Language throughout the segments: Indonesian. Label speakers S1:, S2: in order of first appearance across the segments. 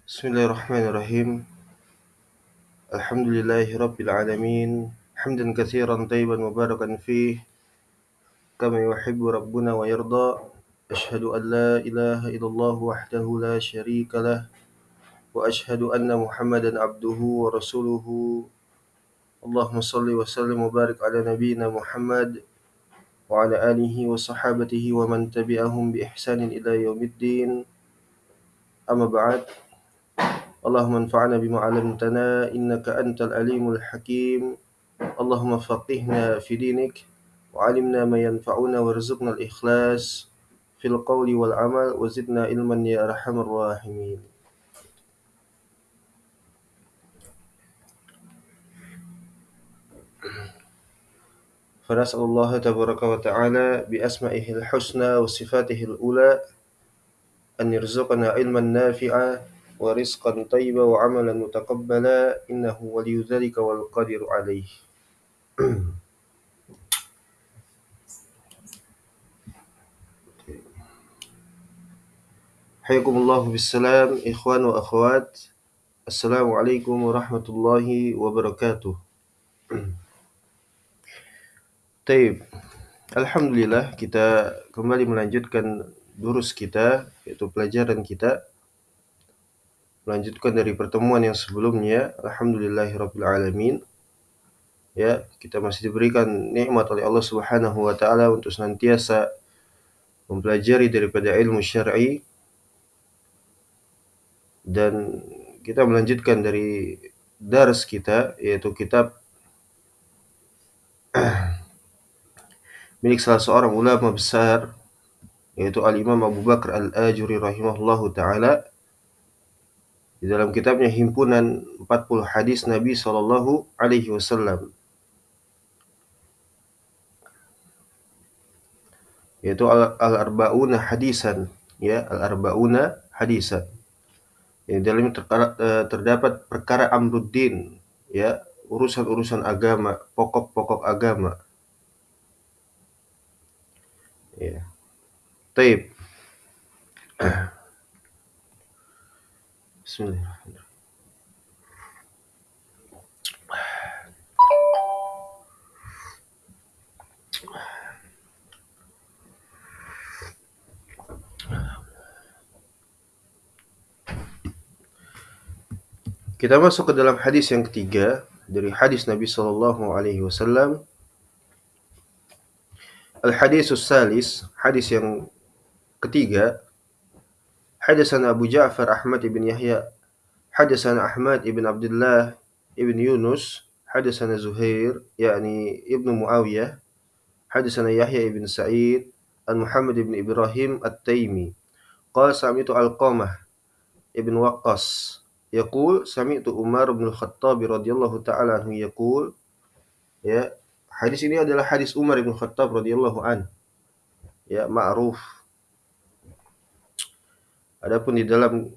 S1: Bismillahirrahmanirrahim. Alhamdulillahirabbil alamin. Hamdan katsiran tayyiban mubarakan fih kama yuhibbu rabbuna wa yarda. Asyhadu an la ilaha illallah wahdahu la syarika lah wa asyhadu anna Muhammadan abduhu wa rasuluhu. Allahumma shalli wa sallim wa barik ala nabiyyina Muhammad wa ala alihi wa sahabatihi wa man tabi'ahum bi ihsanin ila yaumiddin. Amma ba'd. Allahumma anfa'na bima 'allamtana innaka antal alimul hakim. Allahumma faqihna fi dinik wa 'allimna ma yanfa'una warzuqna al-ikhlas fil qawli wal 'amal wa zidna ilman ya arhamar rahimin. Fanas'alullaha tabaraka wa ta'ala bi asma'ihil husna wa sifatihil ula an yarzuqna ilman nafi'a wa rizqan thayyiban wa 'amalan mutaqabbala innahu waliyyu dzalika wal qadiru 'alaihi. Hayakumullahu bissalam, ikhwan wa akhwat. Assalamualaikum warahmatullahi wabarakatuh. Taib. Alhamdulillah kita kembali melanjutkan durus kita, yaitu pelajaran kita. Melanjutkan dari pertemuan yang sebelumnya. Alhamdulillahirabbil alamin. Ya, kita masih diberikan nikmat oleh Allah Subhanahu wa taala untuk senantiasa mempelajari daripada ilmu syar'i, dan kita melanjutkan dari dars kita, yaitu kitab milik salah seorang ulama besar, yaitu Al-Imam Abu Bakar Al-Ajuri rahimahullahu ta'ala. Di dalam kitabnya Himpunan 40 Hadis Nabi Sallallahu Alaihi Wasallam, yaitu Al-Arba'una Hadisan, ya, Al-Arba'una Hadisan. Di dalamnya terdapat perkara amruddin, ya, urusan-urusan agama, pokok-pokok agama. Ya. Taib. Bismillahirrahmanirrahim. Kita masuk ke dalam hadis yang ketiga dari hadis Nabi sallallahu alaihi wasallam. Al-hadisus salis, hadis yang ketiga. Hadatsana Abu Ja'far Ahmad ibn Yahya, hadatsana Ahmad ibn Abdullah ibn Yunus, hadatsana Zuhair yakni ibnu Muawiyah, hadatsana Yahya ibn Sa'id an Muhammad ibn Ibrahim At-Taimi. Qala sami'tu Alqamah ibn Waqqas yaqul sami'tu Umar bin Khattab radhiyallahu ta'ala anhu yaqul. Ya, hadis ini adalah hadis Umar bin Khattab radhiyallahu an. Ya, ma'ruf. Adapun di dalam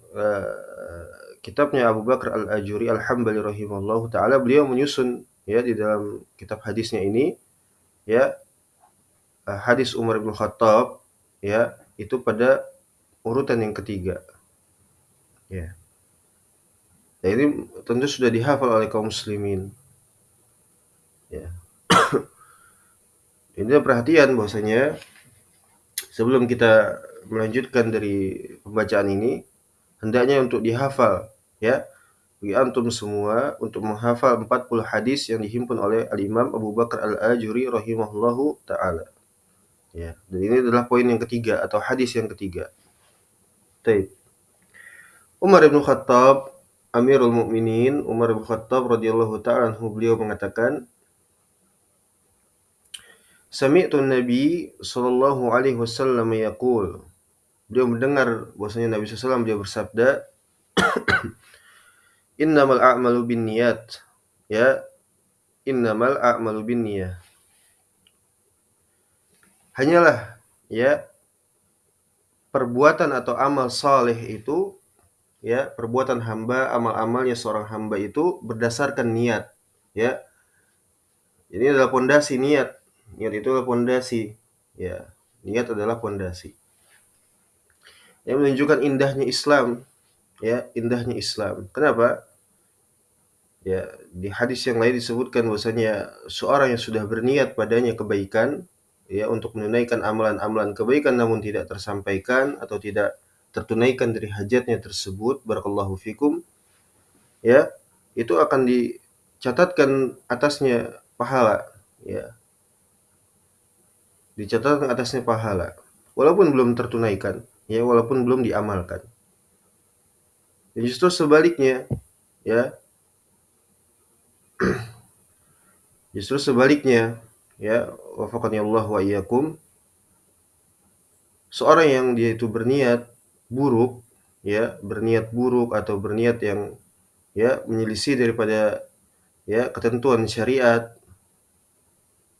S1: kitabnya Abu Bakar Al-Ajuri Al-Hambali rahimahullahu ta'ala, beliau menyusun, ya, di dalam kitab hadisnya ini, ya, hadis Umar bin Khattab, ya, itu pada urutan yang ketiga. Ya. Ya, ini tentu sudah dihafal oleh kaum muslimin. Ya. Ini perhatian bahwasanya sebelum kita melanjutkan dari pembacaan ini, hendaknya untuk dihafal, ya, bagi antum semua untuk menghafal 40 hadis yang dihimpun oleh Al-Imam Abu Bakar Al-Ajuri rahimahullahu ta'ala. Ya, dan ini adalah poin yang ketiga atau hadis yang ketiga. Taib. Umar bin Khattab, Amirul Mukminin, Umar bin Khattab radhiyallahu ta'ala anhu, beliau mengatakan, Sami'tu Nabi sallallahu alaihi wasallam yaqul. Beliau mendengar bahwasanya Nabi SAW beliau bersabda, Innamal a'malu binniyat. Ya, innamal a'malu binniyah. Hanyalah, ya, perbuatan atau amal saleh itu, ya, perbuatan hamba, amal-amalnya seorang hamba itu berdasarkan niat, ya. Ini adalah pondasi niat, Niat itu adalah pondasi. Ya, niat adalah pondasi. Yang menunjukkan indahnya Islam, ya, indahnya Islam. Kenapa? Ya, di hadis yang lain disebutkan bahwasanya seorang yang sudah berniat padanya kebaikan, ya, untuk menunaikan amalan-amalan kebaikan namun tidak tersampaikan atau tidak tertunaikan dari hajatnya tersebut, barakallahu fikum, ya, itu akan dicatatkan atasnya pahala, ya, dicatatkan atasnya pahala, walaupun belum tertunaikan, ya, walaupun belum diamalkan. Dan justru sebaliknya, ya, justru sebaliknya, ya, wafaqani Allah wa iyyakum, seorang yang dia itu berniat buruk, ya, berniat buruk atau berniat yang, ya, menyelisih daripada, ya, ketentuan syariat,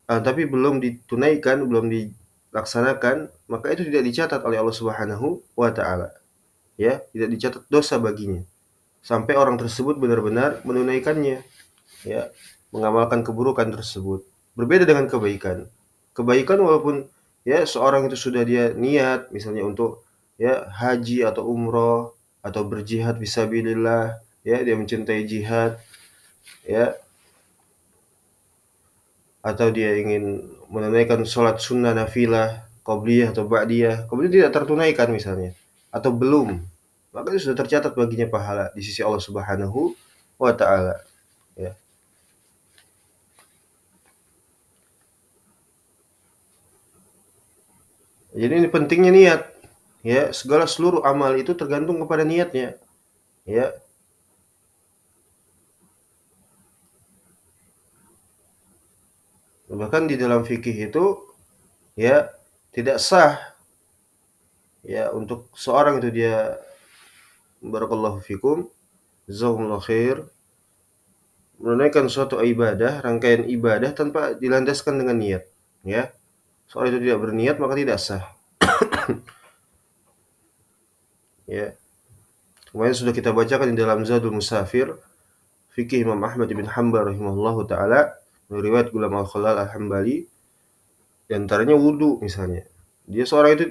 S1: tapi belum ditunaikan, belum dilaksanakan, maka itu tidak dicatat oleh Allah Subhanahu wa taala, ya, tidak dicatat dosa baginya sampai orang tersebut benar-benar menunaikannya, ya, mengamalkan keburukan tersebut. Berbeda dengan kebaikan. Kebaikan walaupun, ya, seorang itu sudah dia niat misalnya untuk, ya, haji atau umroh atau berjihad fisabilillah, ya, dia mencintai jihad, ya, atau dia ingin menunaikan sholat sunnah nafilah, qobliyah atau ba'diyah, kemudian tidak tertunaikan misalnya, atau belum, maka itu sudah tercatat baginya pahala di sisi Allah Subhanahu wa taala, ya. Jadi ini pentingnya niat, ya, segala seluruh amal itu tergantung kepada niatnya, ya. Bahkan di dalam fikih itu, ya, tidak sah, ya, untuk seorang itu dia, barakallahu fikum, jazakumullah khair, menunaikan suatu ibadah, rangkaian ibadah tanpa dilandaskan dengan niat, ya. Soal itu tidak berniat maka tidak sah, ya. Kemarin sudah kita bacakan di dalam Zadul Musafir, fikih Imam Ahmad bin Hanbal rahimahullahu taala, riwayat Gulam Al-Khalal Al-Hambali, di antaranya wudu misalnya. Dia seorang itu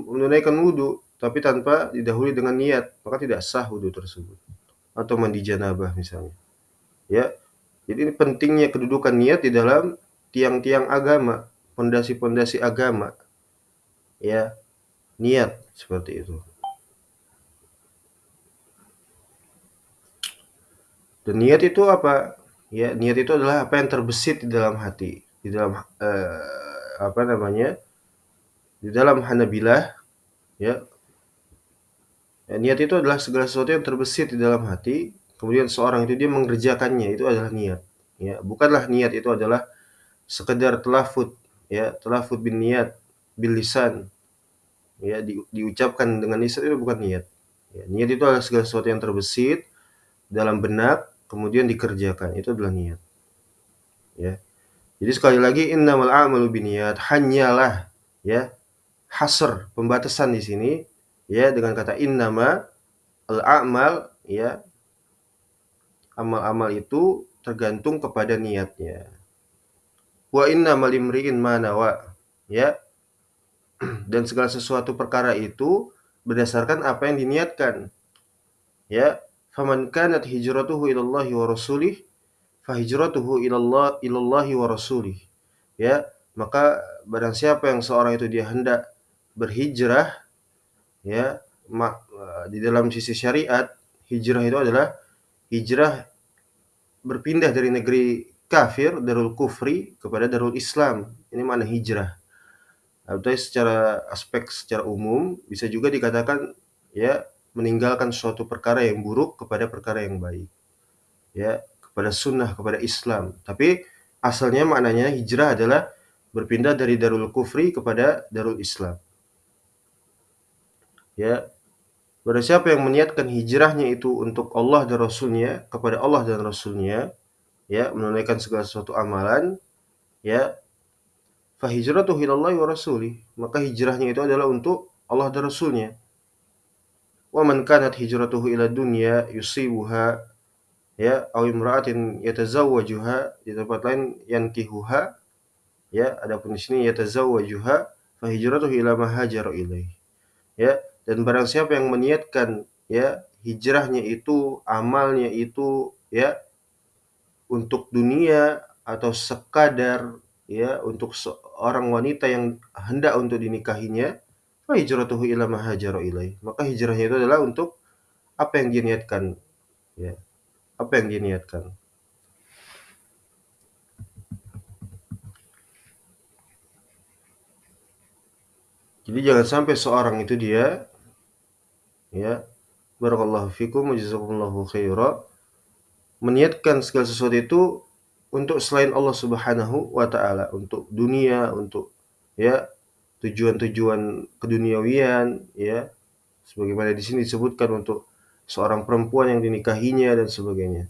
S1: menunaikan wudu tapi tanpa didahului dengan niat, maka tidak sah wudu tersebut. Atau mandi janabah misalnya. Ya. Jadi ini pentingnya kedudukan niat di dalam tiang-tiang agama, pondasi-pondasi agama. Ya, niat seperti itu. Dan niat itu apa? Ya, niat itu adalah apa yang terbesit di dalam hati, di dalam apa namanya? Di dalam Hanabilah, ya. Ya, niat itu adalah segala sesuatu yang terbesit di dalam hati, kemudian seorang itu dia mengerjakannya, itu adalah niat. Ya, bukanlah niat itu adalah sekedar telafut, ya, telafut bin niat bil lisan, ya, diucapkan dengan lisan itu bukan niat. Ya, niat itu adalah segala sesuatu yang terbesit dalam benak kemudian dikerjakan, itu adalah niat, ya. Jadi sekali lagi innamal a'malu binniyat, hanyalah, ya, hasr, pembatasan di sini, ya, dengan kata innama al a'mal, ya, amal-amal itu tergantung kepada niatnya. Wa innamal imri'in ma nawa, ya, dan segala sesuatu perkara itu berdasarkan apa yang diniatkan, ya. Faman kanat hijratuhu ilallahi wa rasulih fahijratuhu ilallahi wa rasulih, ya, maka barang siapa yang seorang itu dia hendak berhijrah, ya, di dalam sisi syariat, hijrah itu adalah hijrah berpindah dari negeri kafir, darul kufri, kepada darul Islam. Ini makna hijrah. Atau secara aspek secara umum bisa juga dikatakan, ya, meninggalkan suatu perkara yang buruk kepada perkara yang baik, ya, kepada sunnah, kepada Islam. Tapi asalnya maknanya hijrah adalah berpindah dari darul kufri kepada darul Islam, ya. Barang siapa yang meniatkan hijrahnya itu untuk Allah dan Rasulnya, kepada Allah dan Rasulnya, ya, menunaikan segala sesuatu amalan, ya, fa hijratuhu ilallahi wa rasulih, maka hijrahnya itu adalah untuk Allah dan Rasulnya. Wa man kanat hijratuhu ila dunya yusibuha, ya, aw imra'atin yatazawwajuha, di tempat lain yankihuha, Ya, adapun di sini yatazawwajuha fa hijratuhu ila ma hajara ilaih. Ya, dan barang siapa yang meniatkan ya hijrahnya itu, amalnya itu ya untuk dunia atau sekadar ya untuk seorang wanita yang hendak untuk dinikahinya, fa hijratuhu ila ma hajara ilaih. Maka hijrahnya itu adalah untuk apa yang dia niatkan ya, apa yang dia niatkan. Jadi jangan sampai seorang itu dia ya, barakallahu fikum wa jazakumullahu khaira, meniatkan segala sesuatu itu untuk selain Allah Subhanahu wa taala, untuk dunia, untuk ya tujuan-tujuan keduniawian ya, sebagaimana di sini disebutkan untuk seorang perempuan yang dinikahinya dan sebagainya.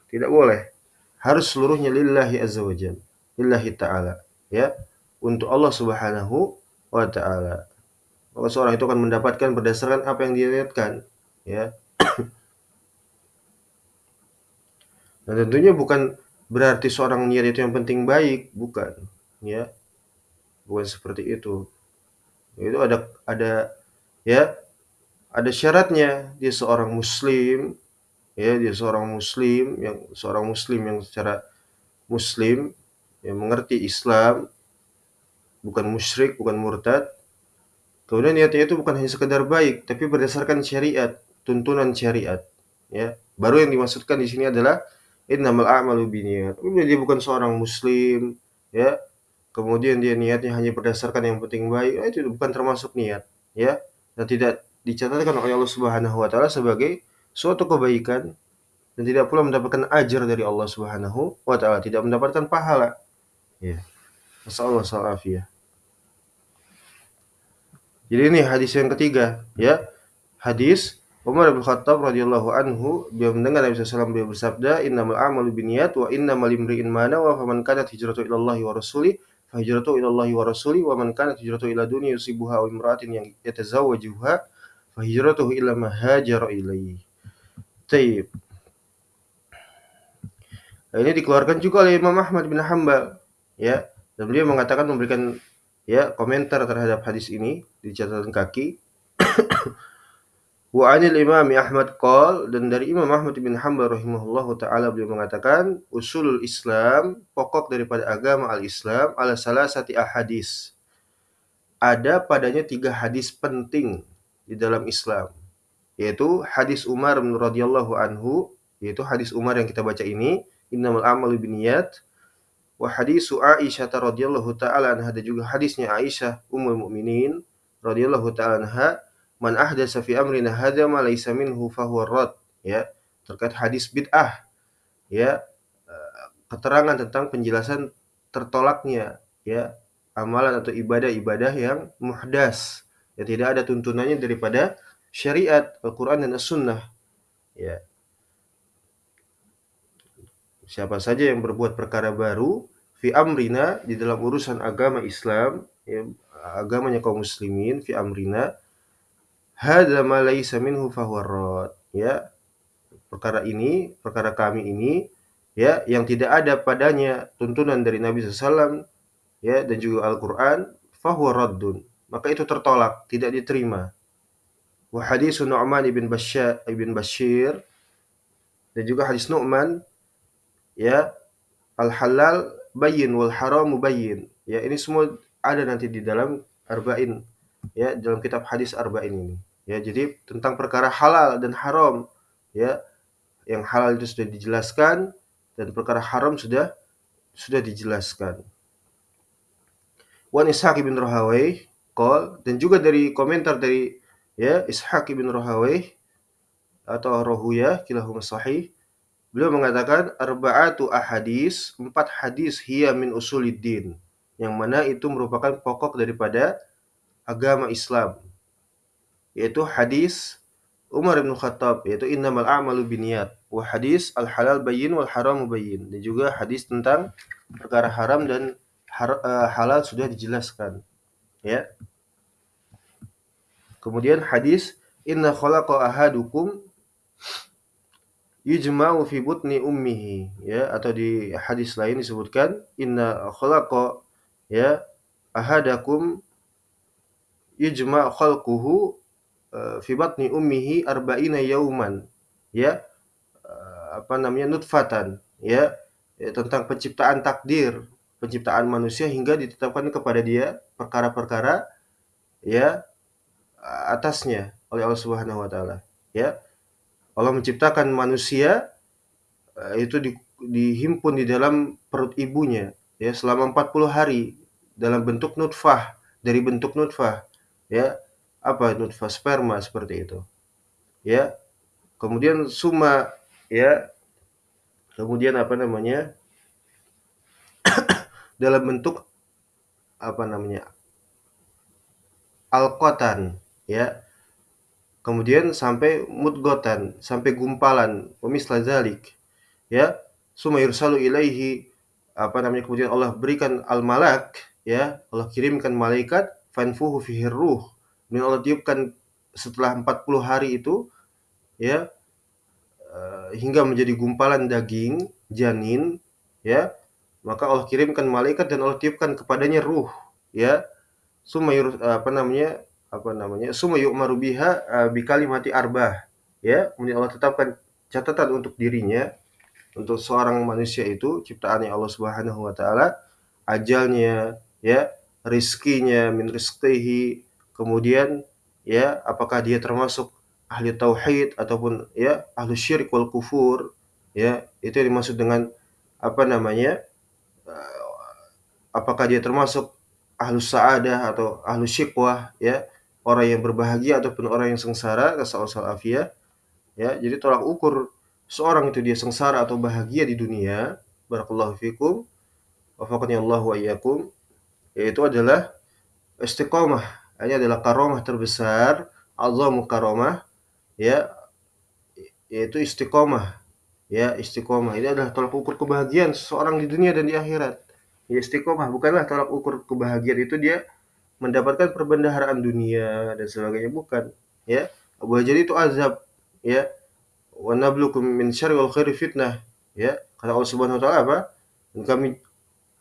S1: Tidak boleh. Harus seluruhnya lillahi azza wajalla, lillahi ta'ala ya, untuk Allah Subhanahu wa taala. Maka seorang itu akan mendapatkan berdasarkan apa yang dia niatkan ya. Dan tentunya bukan berarti seorang niat itu yang penting baik, bukan ya. Bukan seperti itu. Itu ada ya, ada syaratnya. Dia seorang muslim ya, dia seorang muslim yang secara muslim yang mengerti Islam, bukan musyrik, bukan murtad. Kemudian niatnya itu bukan hanya sekedar baik, tapi berdasarkan syariat, tuntunan syariat ya. Baru yang dimaksudkan di sini adalah innamal a'malu binniyat. Bila dia bukan seorang muslim ya, kemudian dia niatnya hanya berdasarkan yang penting baik, itu bukan termasuk niat ya, dan tidak dicatatkan oleh Allah Subhanahu wa taala sebagai suatu kebaikan, dan tidak pula mendapatkan ajar dari Allah Subhanahu wa taala, tidak mendapatkan pahala ya. Nasallahu alaihi. Jadi ini hadis yang ketiga ya. Hadis Umar bin Khattab radhiyallahu anhu, dia mendengar Nabi sallallahu alaihi wasallam beliau bersabda, innamal a'malu binniyat wa innamal limri'in ma nawa, faman kanat hijratuhu ila Allah wa rasulih fa hijratuhu ila Allah wa rasulih, wa man kanat hijratuhu ila dunya yusibuha aw imra'atin yang yatazawwajuha fa hijratuhu ila ma hajara ilaihi. Taib. Nah, ini dikeluarkan juga oleh Imam Ahmad bin Hanbal ya, dan beliau mengatakan, memberikan ya komentar terhadap hadis ini di catatan kaki. Wa 'anil Imam Ahmad qol, dan dari Imam Ahmad bin Hanbal rahimahullahu taala beliau mengatakan, usulul Islam, pokok daripada agama al-Islam, ala salasati ahadis. Ada padanya 3 hadis penting di dalam Islam, yaitu hadis Umar radhiyallahu anhu, yaitu hadis Umar yang kita baca ini, innamal a'malu binniyat, wa hadisu Aisyah radhiyallahu taala anha, dan juga hadisnya Aisyah ummul mukminin radhiyallahu taala anha, man ahdasa fi amrina hadza ma laysa minhu fahuwa rad ya, terkait hadis bid'ah ya, keterangan tentang penjelasan tertolaknya ya amalan atau ibadah-ibadah yang muhdas, ya tidak ada tuntunannya daripada syariat Al-Qur'an dan As-Sunnah ya. Siapa saja yang berbuat perkara baru fi amrina, di dalam urusan agama Islam ya, agamanya kaum muslimin, fi amrina hadza ma laysa minhu fahuwa rad ya, perkara ini, perkara kami ini ya, yang tidak ada padanya tuntunan dari Nabi SAW ya, dan juga Al-Qur'an, fahuwa raddun, maka itu tertolak, tidak diterima. Wa hadis Nu'man ibn Bashir, dan juga hadis Nu'man ya, al-halal bayyin wal haram bayyin ya, ini semua ada nanti di dalam arba'in ya, dalam kitab hadis arba'in ini ya. Jadi tentang perkara halal dan haram ya, yang halal itu sudah dijelaskan dan perkara haram sudah dijelaskan. Wan Ishaq bin Rahawayh qol, dan juga dari komentar dari ya Ishaq bin Rahawayh atau Rahuya, kilahuma sahih, beliau mengatakan arba'atu ahadis, 4 hadis, hiya min usuliddin, yang mana itu merupakan pokok daripada agama Islam, yaitu hadis Umar bin Khattab, yaitu innamal a'malu binniyat, wa hadis al-halal bayyin wal haram bayyin, dan juga hadis tentang perkara haram dan halal sudah dijelaskan ya. Kemudian hadis inna khalaqa ahadukum yujma'u fi butni ummihi, ya, atau di hadis lain disebutkan inna khalaqa, ya, ahadakum yujma' khalquhu fi batni ummihi arba'ina yauman, ya, apa namanya, nutfatan, ya, tentang penciptaan takdir, penciptaan manusia hingga ditetapkan kepada dia perkara-perkara, ya, atasnya oleh Allah Subhanahu wa taala, ya. Allah menciptakan manusia, itu dihimpun di dalam perut ibunya, ya, selama 40 hari dalam bentuk nutfah, dari bentuk nutfah, ya. Apa nutfah? Sperma seperti itu, ya. Kemudian ya, kemudian apa namanya, dalam bentuk apa namanya, alqatan, ya. Kemudian sampai mudghatan, sampai gumpalan, wa misla dzalik, ya. Summa yursalu ilaihi, apa namanya, kemudian Allah berikan al-malak, ya, Allah kirimkan malaikat, fanfuhu fihi ruh, dan Allah tiupkan setelah 40 hari itu, ya, hingga menjadi gumpalan daging janin, ya, maka Allah kirimkan malaikat dan Allah tiupkan kepadanya ruh, ya. Summa yu'maru biha bi kalimati arbah, ya, kemudian Allah tetapkan catatan untuk dirinya, untuk seorang manusia itu ciptaannya Allah Subhanahu wa taala, ajalnya, ya, rizkinya, min rizqihi, kemudian, ya, apakah dia termasuk ahli tauhid ataupun, ya, ahli syirik wal kufur, ya, itu yang dimaksud dengan apa namanya, apakah dia termasuk ahlus sa'adah atau ahlus syiqwah, ya, orang yang berbahagia ataupun orang yang sengsara, nasallallahu afiyah, ya. Jadi tolak ukur seorang itu dia sengsara atau bahagia di dunia, barakallahu fikum, wafaqani Allah wa iyyakum, yaitu adalah istiqomah. Ini adalah karomah terbesar, azamu karomah, ya, yaitu istiqomah, ya, istiqomah. Ini adalah tolak ukur kebahagiaan seseorang di dunia dan di akhirat. Ya, istiqomah bukanlah tolak ukur kebahagiaan itu dia mendapatkan perbendaharaan dunia dan sebagainya, bukan, ya. Boleh jadi itu azab, ya. Wa nabluukum min syarri wal khairi fitnah, ya. Karena Allah Subhanahu wa taala apa? Dan kami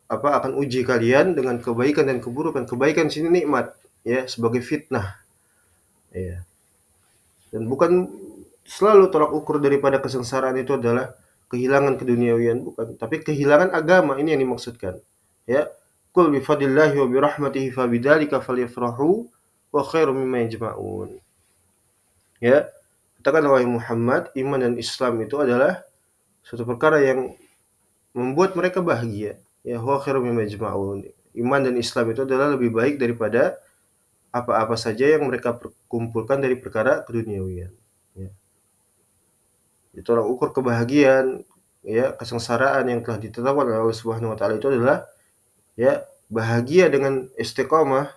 S1: akan uji kalian dengan kebaikan dan keburukan. Kebaikan di sini nikmat, ya, sebagai fitnah, ya. Dan bukan selalu tolak ukur daripada kesengsaraan itu adalah kehilangan keduniawian, bukan, tapi kehilangan agama, ini yang dimaksudkan, ya. Qul bi fadlillahi wa bi rahmatihi fabidzalika falyafrahu wa khairum mimma yajma'un. Ya, katakan wahai Muhammad, iman dan Islam itu adalah suatu perkara yang membuat mereka bahagia. Ya, wa khairum mimma yajma'un. Iman dan Islam itu adalah lebih baik daripada apa-apa saja yang mereka kumpulkan dari perkara keduniawian. Ya. Tolak ukur kebahagiaan, ya, kesengsaraan yang telah ditetapkan oleh Allah Subhanahu wa taala itu adalah, ya, bahagia dengan istiqomah,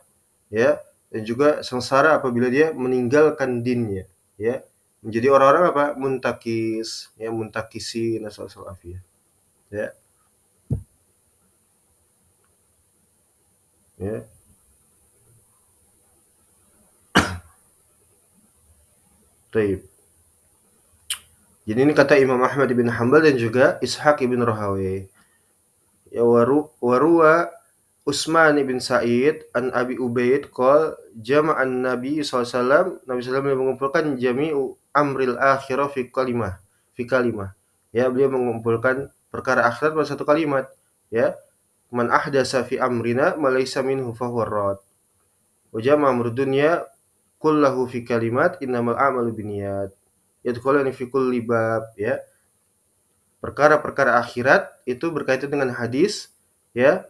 S1: ya, dan juga sengsara apabila dia meninggalkan dinnya, ya. Menjadi orang-orang apa? Muntakis, ya, muntakisi, nasallallahu afiyah. Ya, ya. Baik. Jadi ini kata Imam Ahmad bin Hanbal dan juga Ishaq ibn Rahawayh. Ya, waruwa Utsman bin Sa'id an Abi Ubaid qol jama'an Nabi SAW, Nabi SAW mengumpulkan jami'u amril akhirah fi kalimah. Ya, beliau mengumpulkan perkara akhirat pada satu kalimat, ya. Man ahdasa fi amrina ma laysa minhu fahuwa rad. Wa jama'a amrud dunya kullahu fi kalimat innamal a'malu binniyat. Yadkhulani fi kulli bab, ya. Perkara-perkara akhirat itu berkaitan dengan hadis, ya.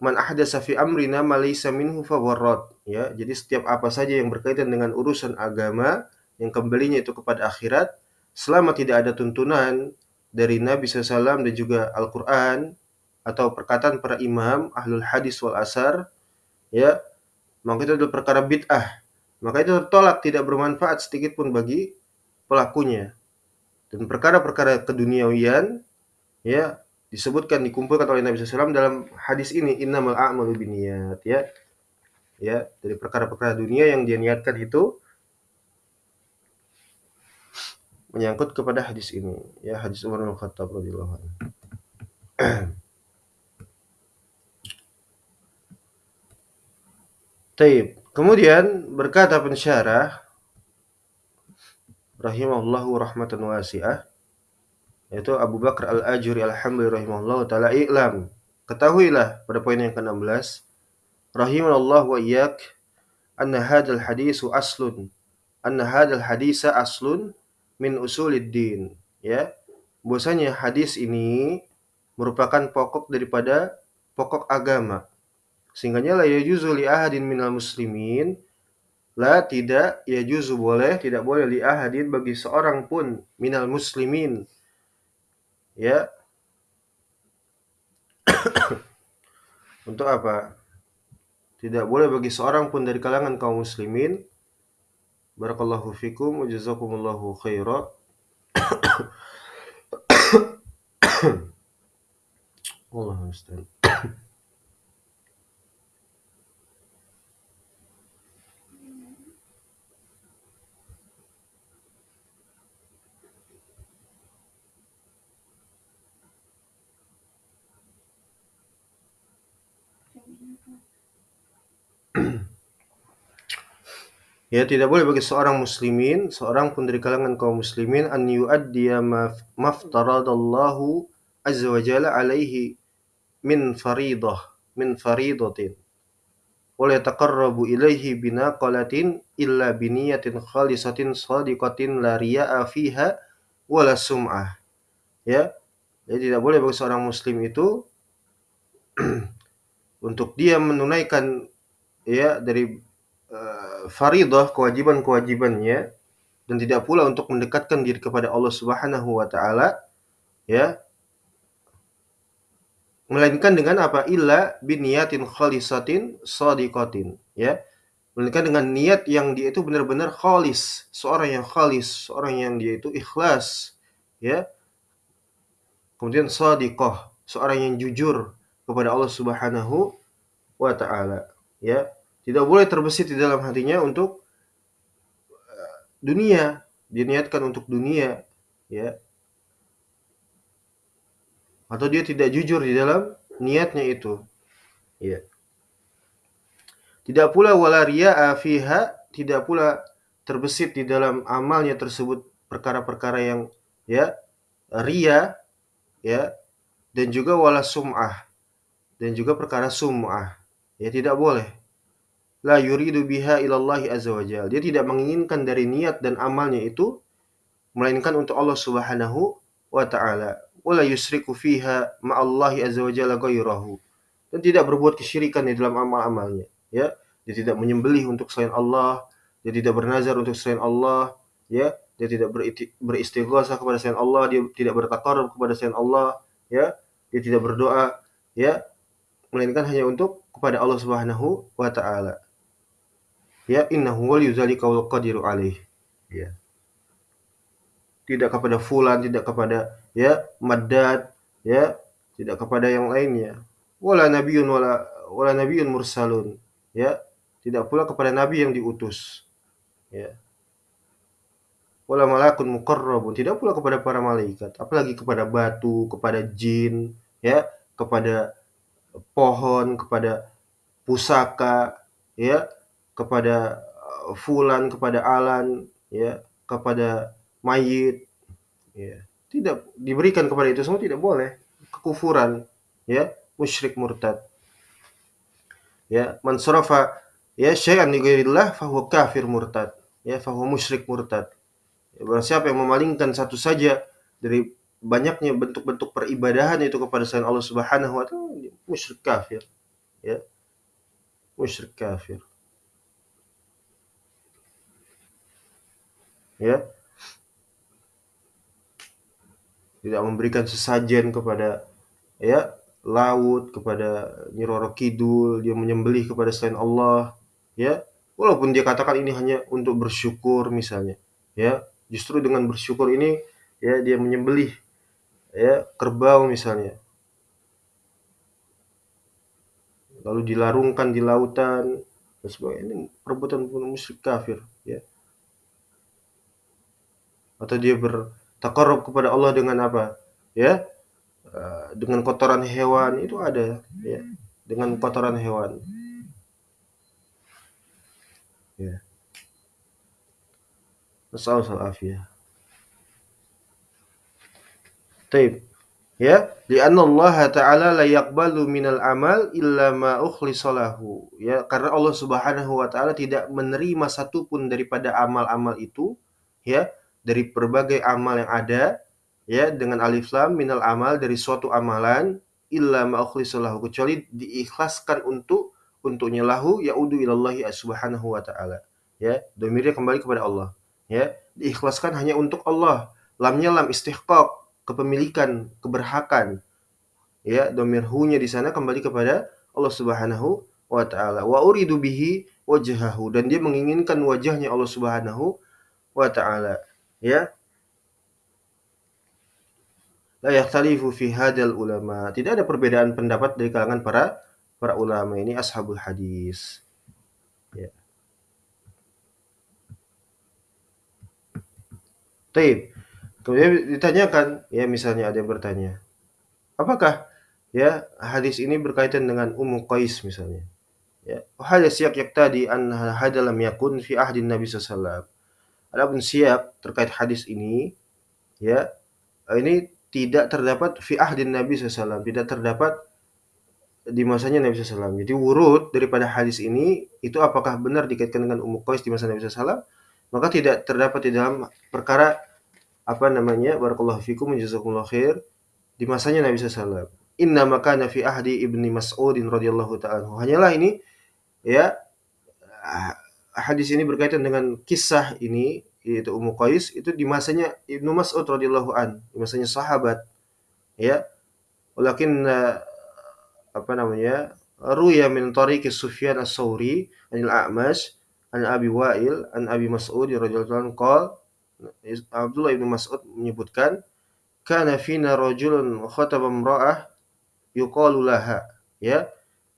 S1: Man ahdatsa fi amrina ma laysa minhu fahuwa rad, ya. Jadi setiap apa saja yang berkaitan dengan urusan agama yang kembalinya itu kepada akhirat, selama tidak ada tuntunan dari Nabi SAW dan juga Al-Qur'an atau perkataan para imam ahlul hadis wal asar, ya, maka itu adalah perkara bid'ah. Maka itu tertolak, tidak bermanfaat sedikit pun bagi pelakunya. Dan perkara-perkara keduniawian, ya, disebutkan dikumpulkan oleh Nabi SAW dalam hadis ini, innamal a'malu binniyat, ya. Ya, dari perkara-perkara dunia yang dia niatkan itu menyangkut kepada hadis ini, ya, hadis Umar bin Khattab radhiyallahu anhu. Taib. Kemudian berkata pensyarah rahimahullahu rahmatan wasi'ah, yaitu Abu Bakar Al-Ajuri Al-Hambali rahimahullahu taala, i'lam, ketahuilah pada poin yang ke-16, rahimallahu wa iyyak, anna hadzal hadisu aslun, anna hadzal hadisa aslun min usuliddin, ya, bahwasanya hadis ini merupakan pokok daripada pokok agama. Sehingga la yajuzu li ahadin minal muslimin, la, tidak, yajuzu, boleh, tidak boleh, li ahadin, bagi seorang pun, minal muslimin, ya, untuk apa? Tidak boleh bagi seorang pun dari kalangan kaum muslimin, barakallahu fikum wa jazakumullahu khaira. Allahu musta'an. Ya, tidak boleh bagi seorang muslimin, seorang pun dari kalangan kaum muslimin, an yu'addiya maftaradallahu azza wa jalla alaihi min faridah, min faridatin, wa la yataqarrabu ilaihi binaqalatin illa biniyatin khalisatin shadiqatin la riya'a fiha wala sum'ah. Ya, jadi tidak boleh bagi seorang muslim itu untuk dia menunaikan, ya, dari faridah, kewajiban-kewajibannya, dan tidak pula untuk mendekatkan diri kepada Allah Subhanahu wa taala, ya, melainkan dengan apa? Illa biniyatin khalisatin shadiqatin, ya. Melainkan dengan niat yang dia itu benar-benar khalis, seorang yang khalis, seorang yang dia itu ikhlas, ya. Kemudian shadiqah, seorang yang jujur kepada Allah Subhanahu wa taala, ya. Tidak boleh terbesit di dalam hatinya untuk dunia, diniatkan untuk dunia, ya, atau dia tidak jujur di dalam niatnya itu, ya. Tidak pula wala riya'a fiha, tidak pula terbesit di dalam amalnya tersebut perkara-perkara yang, ya, riya, ya, dan juga wala sum'ah, dan juga perkara sum'ah, ya, tidak boleh. La yuridu biha ilallahi azza wajalla, dia tidak menginginkan dari niat dan amalnya itu melainkan untuk Allah Subhanahu wa taala. Wala yusriku fiha ma'allahi azza wajalla ghairahu, dan tidak berbuat kesyirikan di dalam amal-amalnya, ya. Dia tidak menyembelih untuk selain Allah, dia tidak bernazar untuk selain Allah, ya. Dia tidak beristighatsah kepada selain Allah, dia tidak bertaqarrub kepada selain Allah, ya. Dia tidak berdoa, ya, melainkan hanya untuk kepada Allah Subhanahu wa taala. Ya, innahu waliyudzalika wal qadiru alaih. Ya. Tidak kepada fulan, tidak kepada, ya, maddad, ya, tidak kepada yang lainnya. Wala nabiyyun mursalun, ya, tidak pula kepada nabi yang diutus, ya. Wala malakun muqarrabun, tidak pula kepada para malaikat, apalagi kepada batu, kepada jin, ya, kepada pohon, kepada pusaka, ya, kepada fulan, kepada alan, ya, kepada mayit, ya. Tidak diberikan kepada itu semua, tidak boleh. Kekufuran, ya, musyrik murtad. Ya, man sarafa, ya, syai'an li ghairillah fa huwa kafir murtad. Ya, fa huwa musyrik murtad. Ya, barang siapa yang memalingkan satu saja dari banyaknya bentuk-bentuk peribadahan itu kepada selain Allah Subhanahu wa taala, musyrik kafir. Ya, musyrik kafir. Ya, tidak memberikan sesajen kepada, ya, laut, kepada Nyi Roro Kidul, dia menyembelih kepada selain Allah, ya. Walaupun dia katakan ini hanya untuk bersyukur misalnya, ya. Justru dengan bersyukur ini, ya, dia menyembelih, ya, kerbau misalnya. Lalu dilarungkan di lautan dan sebagainya. Ini perbuatan musyrik kafir, ya. atau dia bertaqarrub kepada Allah dengan apa? Ya, dengan kotoran hewan itu ada, ya, dengan kotoran hewan. Ya. Nasallahu alaihi. Taib. Ya, li'anna Allah Ta'ala la yaqbalu minal amal illa ma ukhlisa lahu. Ya, karena Allah Subhanahu wa taala tidak menerima satu pun daripada amal-amal itu, ya, dari berbagai amal yang ada, ya, dengan alif lam minal amal dari suatu amalan illa ma ukhlisa lahu, kecuali diikhlaskan untuknya lahu yaudu ilallahi subhanahu wa ta'ala. Ya, dhamirnya kembali kepada Allah. Ya, diikhlaskan hanya untuk Allah. Lamnya lam istihqaq, kepemilikan, keberhakan. Ya, dhamir hu-nya di sana kembali kepada Allah Subhanahu wa taala. Wa uridu bihi wajhahu, dan dia menginginkan wajahnya Allah Subhanahu wa taala. Ya, la yakhtalifu fi hadzal ulama. Tidak ada perbedaan pendapat dari kalangan para ulama ini ashabul hadis. Ya. Taib. Kemudian ditanyakan, ya misalnya ada yang bertanya, apakah ya hadis ini berkaitan dengan Ummu Qais misalnya? Ya, hal siyak yaktadi an hada lam yakun fi ahdin Nabi sallallahu alaihi wasallam. Adapun siyak terkait hadis ini, ya, ini tidak terdapat fi ahdin Nabi sallallahu alaihi wasallam, tidak terdapat di masanya Nabi sallallahu alaihi wasallam. Jadi urut daripada hadis ini itu apakah benar dikaitkan dengan Ummu Qais di masa Nabi sallallahu alaihi wasallam? Maka tidak terdapat di dalam perkara apa namanya, barakallahu fikum jazakumullahu khair, di masanya Nabi sallallahu alaihi wasallam. Inna makana fi ahdi Ibni Mas'udin radhiyallahu ta'ala. Hanyalah ini, ya, hadis ini berkaitan dengan kisah ini, yaitu Ummu Qais, itu di masanya Ibnu Mas'ud radhiyallahu an, di masanya sahabat, ya. Walakin apa namanya? Ruya min tariqi Sufyan Ats-Tsauri anil A'mash an Abi Wa'il an Abi Mas'ud radhiyallahu anhu qala, Abdullah bin Mas'ud menyebutkan, kana fina rajulun khataba imra'ah yuqalu laha. Ya,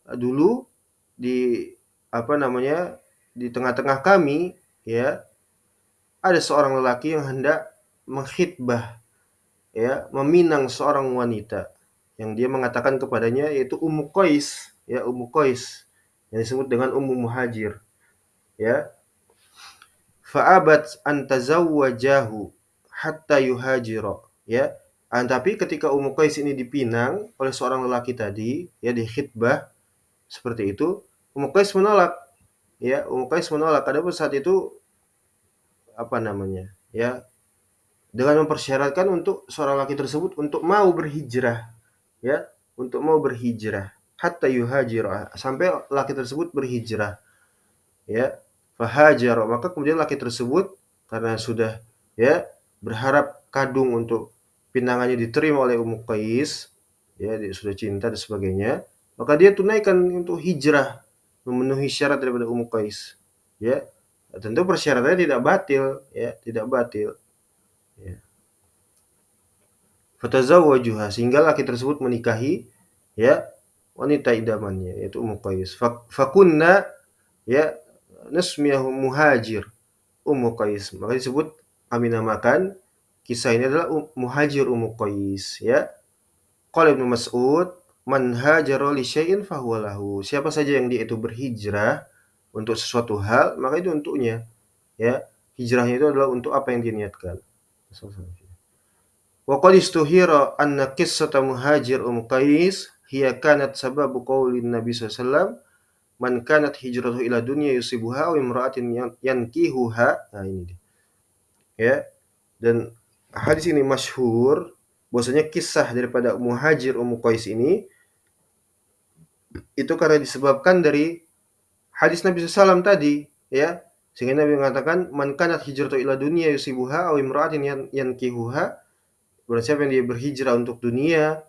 S1: dulu di apa namanya? Di tengah-tengah kami, ya, ada seorang lelaki yang hendak mengkhitbah, ya, meminang seorang wanita yang dia mengatakan kepadanya yaitu Ummu Qais, ya, Ummu Qais yang disebut dengan Ummu Muhajir, ya. Fa'abat an tazawwajahu hatta yuhajira, ya. Tapi ketika Ummu Qais ini dipinang oleh seorang lelaki tadi, ya, di khitbah seperti itu, Ummu Qais menolak, ya, Ummu Qais menolak. Adapun saat itu apa namanya, ya, dengan mempersyaratkan untuk seorang laki tersebut untuk mau berhijrah, ya, untuk mau berhijrah hatta yuhajira, sampai laki tersebut berhijrah, ya. Fahajar, maka kemudian laki tersebut karena sudah, ya, berharap kadung untuk pinangannya diterima oleh Ummu Qais, ya, dia sudah cinta dan sebagainya, maka dia tunaikan untuk hijrah, memenuhi syarat daripada Ummu Qais, ya. Tentu persyaratannya tidak batil, ya, tidak batil, ya. Fatazawwajuha, sehingga laki tersebut menikahi, ya, wanita idamannya yaitu Ummu Qais. Fakunna, ya, nasmiyahu Muhajir Ummu Qais. Maka disebut, kami namakan kisah ini adalah Muhajir Ummu Qais, ya. Qala Ibnu Mas'ud, man hajara li syai'in fahuwa lahu. Siapa saja yang dia itu berhijrah untuk sesuatu hal, maka itu untuknya, ya. Hijrahnya itu adalah untuk apa yang dia niatkan. Wa qad istuhira anna qissata Muhajir Qais hiya kanat sababu qaulin Nabi sallallahu alaihi wasallam, man kanat hijratuhu ila dunya yusibuha aw imra'atin yankihuha. Nah, ini dia. Ya. Dan hadis ini masyhur bahwasanya kisah daripada Muhajir Qais ini itu karena disebabkan dari hadis Nabi sallallahu alaihi wasallam tadi, ya. Sehingga Nabi mengatakan, man kanat hijratuhu ila dunya yusibuha aw imra'atin yankihuha. Berarti siapa yang dia berhijrah untuk dunia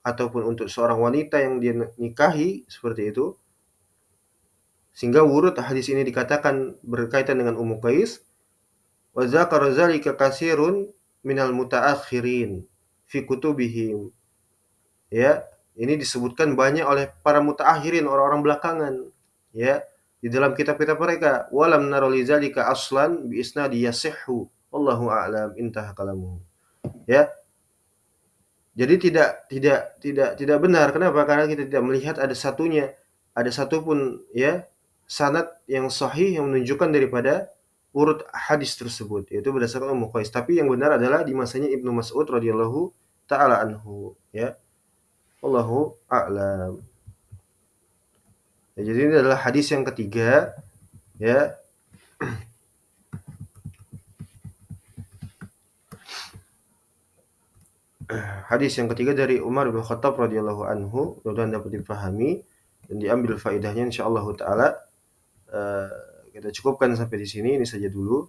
S1: ataupun untuk seorang wanita yang dia nikahi, seperti itu. Sehingga wurud hadis ini dikatakan berkaitan dengan Ummu Qais. Wa dzakara dzalika katsirun minal mutaakhirin fi kutubihim. Ya, ini disebutkan banyak oleh para mutaakhirin, orang-orang belakangan, ya, di dalam kitab-kitab mereka. Walam nara li dzalika aslan bi isnadi yasihhu Wallahu a'lam. Intah kalamuhu. Ya. Jadi tidak benar. Kenapa? Karena kita tidak melihat ada satupun ya sanad yang sahih yang menunjukkan daripada urut hadis tersebut, yaitu berdasarkan Ummu Qais. Tapi yang benar adalah di masanya Ibnu Mas'ud radhiyallahu taala anhu, ya. Wallahu a'lam. Ya, jadi ini adalah hadis yang ketiga, ya. Hadis yang ketiga dari Umar bin Khattab radhiyallahu anhu, mudah-mudahan dapat dipahami dan diambil faedahnya insyaallah taala. Kita cukupkan sampai di sini, ini saja dulu.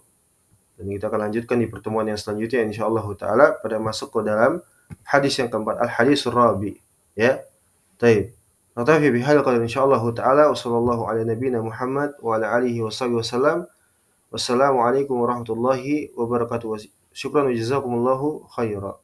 S1: Dan kita akan lanjutkan di pertemuan yang selanjutnya insyaallah taala pada masuk ke dalam hadis yang keempat, al-hadisul rabi, ya. Baik. Naktafi bihadzal qadar insyaallah taala wa sallallahu ala nabiyyina Muhammad wa ala alihi washabihi wasallam. Wassalamu alaikum warahmatullahi wabarakatuh. Syukran wa jazakumullahu khairan.